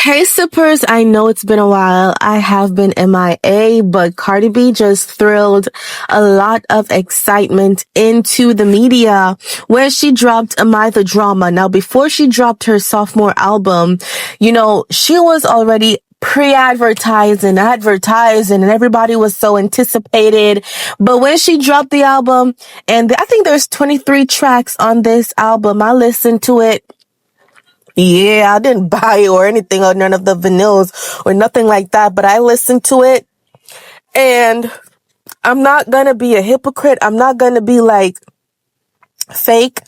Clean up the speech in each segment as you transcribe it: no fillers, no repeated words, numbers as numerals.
Hey sippers, I know it's been a while. I have been MIA, but Cardi B just thrilled a lot of excitement into the media where she dropped Am I the Drama. Now, before she dropped her sophomore album, she was already advertising, and everybody was so anticipated. But when she dropped the album, and I think there's 23 tracks on this album, I listened to it. Yeah, I didn't buy it or anything or none of the vinyls or nothing like that, but I listened to it and I'm not gonna be a hypocrite. I'm not gonna be like fake.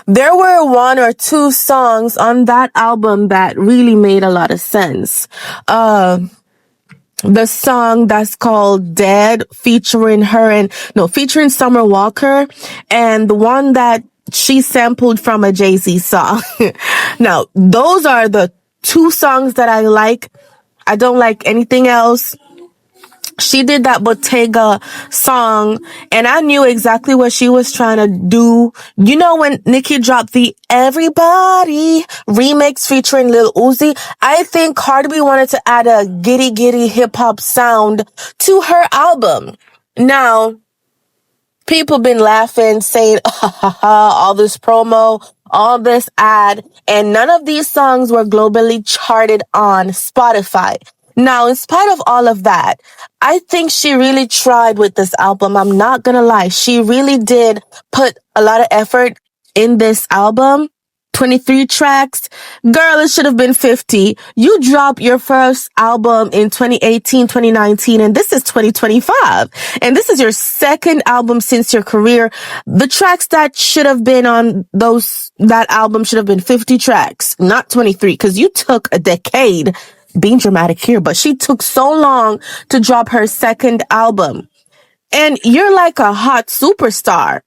There were one or two songs on that album that really made a lot of sense. The song that's called Dead featuring Summer Walker, and the one that she sampled from a Jay-Z song. Now, those are the two songs that I like. I don't like anything else. She did that Bottega song, and I knew exactly what she was trying to do. You know, when Nicki dropped the Everybody remix featuring Lil Uzi, I think Cardi B wanted to add a giddy giddy hip hop sound to her album. Now, people been laughing, saying, all this promo, all this ad, and none of these songs were globally charted on Spotify. Now, in spite of all of that, I think she really tried with this album. I'm not gonna lie. She really did put a lot of effort in this album. 23 tracks. Girl, it should have been 50. You dropped your first album in 2018, 2019, and this is 2025. And this is your second album since your career. The tracks that should have been on that album should have been 50 tracks, not 23, because you took a decade. Being dramatic here, but she took so long to drop her second album. And you're like a hot superstar.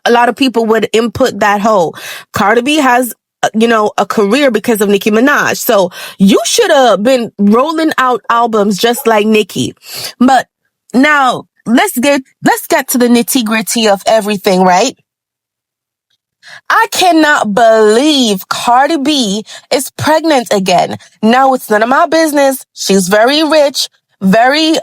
A lot of people would input that whole Cardi B has, a career because of Nicki Minaj. So you should have been rolling out albums just like Nicki. But now let's get to the nitty gritty of everything, right? I cannot believe Cardi B is pregnant again. Now it's none of my business. She's very rich, very,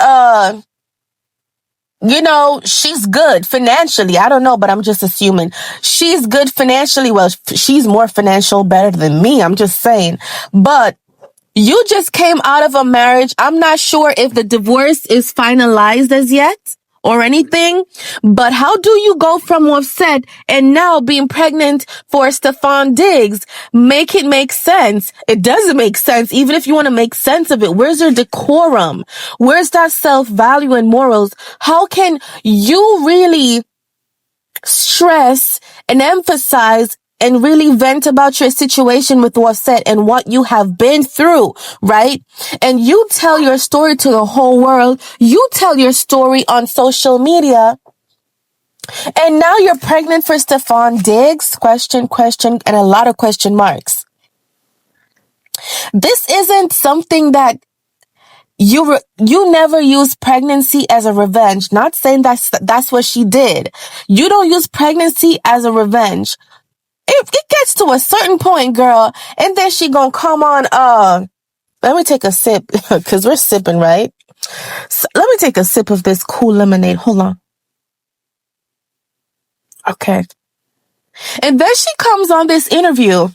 she's good financially. I don't know, but I'm just assuming she's good financially. Well, she's more financial better than me. I'm just saying. But you just came out of a marriage. I'm not sure if the divorce is finalized as yet or anything, but how do you go from Offset and now being pregnant for Stefan Diggs? Make it make sense. It doesn't make sense, even if you want to make sense of it. Where's your decorum? Where's that self-value and morals? How can you really stress and emphasize and really vent about your situation with Offset and what you have been through, right? And you tell your story to the whole world. You tell your story on social media. And now you're pregnant for Stefan Diggs? Question, and a lot of question marks. This isn't something that you never use pregnancy as a revenge. Not saying that's what she did. You don't use pregnancy as a revenge. It gets to a certain point, girl, and then she gonna come on, let me take a sip, cause we're sipping, right? So let me take a sip of this cool lemonade. Hold on. Okay. And then she comes on this interview,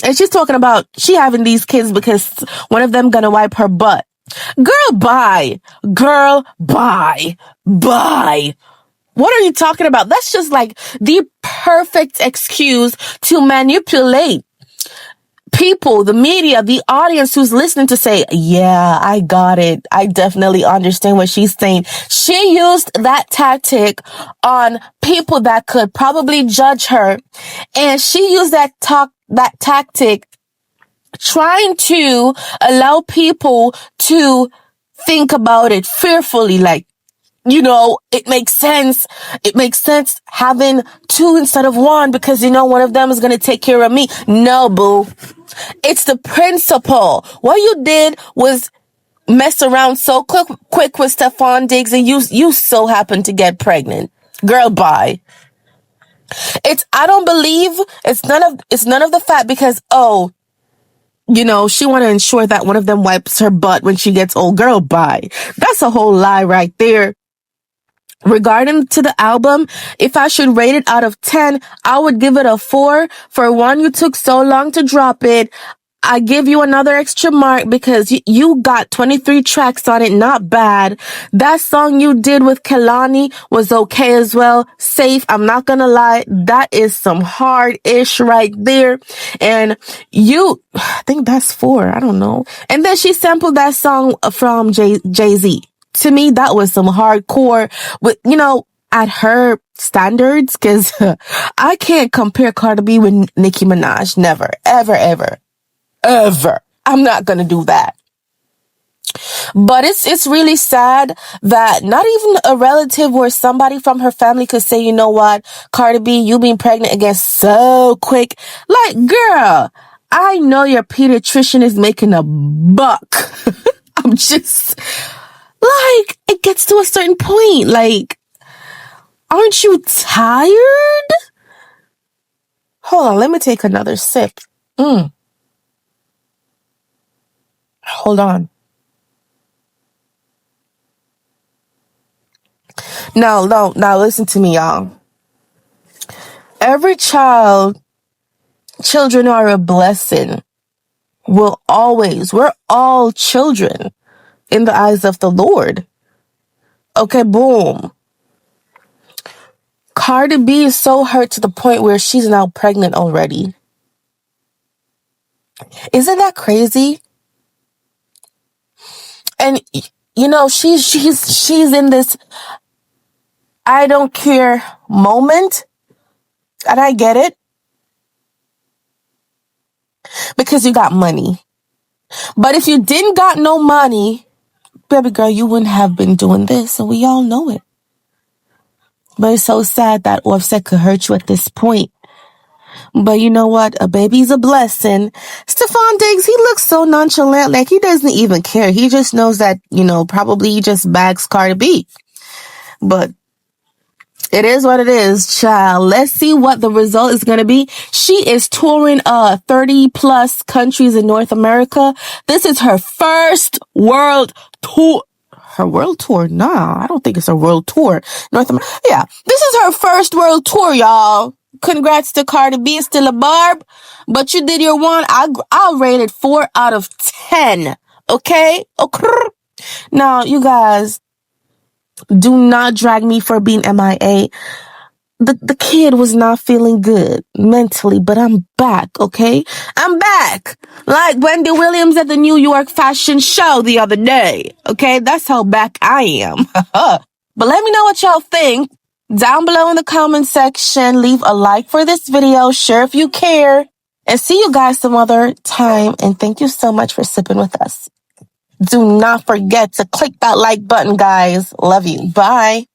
and she's talking about she having these kids because one of them gonna wipe her butt. Girl, bye. What are you talking about? That's just like the perfect excuse to manipulate people, the media, the audience who's listening to say, yeah, I got it. I definitely understand what she's saying. She used that tactic on people that could probably judge her. And she used that tactic trying to allow people to think about it fearfully, like, it makes sense. It makes sense having two instead of one because, one of them is going to take care of me. No, boo. It's the principle. What you did was mess around so quick with Stefan Diggs and you so happened to get pregnant. Girl, bye. I don't believe it's none of the fact because, she want to ensure that one of them wipes her butt when she gets old. Girl, bye. That's a whole lie right there. Regarding to the album, if I should rate it out of 10, I would give it a 4. For one, you took so long to drop it. I give you another extra mark because you got 23 tracks on it. Not bad. That song you did with Kelani was okay as well. Safe. I'm not gonna lie. That is some hard-ish right there. And I think that's 4. I don't know. And then she sampled that song from Jay-Z. To me, that was some hardcore with, at her standards, cause I can't compare Cardib with Nicki Minaj. Never, ever, ever. Ever. I'm not gonna do that. But it's really sad that not even a relative or somebody from her family could say, you know what, Cardib, you being pregnant again so quick. Like, girl, I know your pediatrician is making a buck. I'm just, like, it gets to a certain point. Like, aren't you tired? Hold on, let me take another sip. Hold on. Now listen to me, y'all. Every children are a blessing. We're all children in the eyes of the Lord. Okay, boom. Cardib is so hurt to the point where she's now pregnant already. Isn't that crazy? And she's in this I don't care moment. And I get it. Because you got money. But if you didn't got no money, baby girl, you wouldn't have been doing this. And we all know it. But it's so sad that Offset could hurt you at this point. But you know what? A baby's a blessing. Stephon Diggs, he looks so nonchalant. Like he doesn't even care. He just knows that, probably he just bags Cardib. But it is what it is, child. Let's see what the result is going to be. She is touring 30 plus countries in North America. This is her first world tour. Her world tour? Nah, I don't think it's a world tour. North America. Yeah, this is her first world tour, y'all. Congrats to Cardib. Still a barb, but you did your one. I'll rate it 4 out of 10. Okay? Okay. Now, you guys, do not drag me for being MIA. The kid was not feeling good mentally, but I'm back, okay? I'm back. Like Wendy Williams at the New York Fashion Show the other day, okay? That's how back I am. But let me know what y'all think. Down below in the comment section, leave a like for this video, share if you care, and see you guys some other time. And thank you so much for sipping with us. Do not forget to click that like button, guys. Love you. Bye.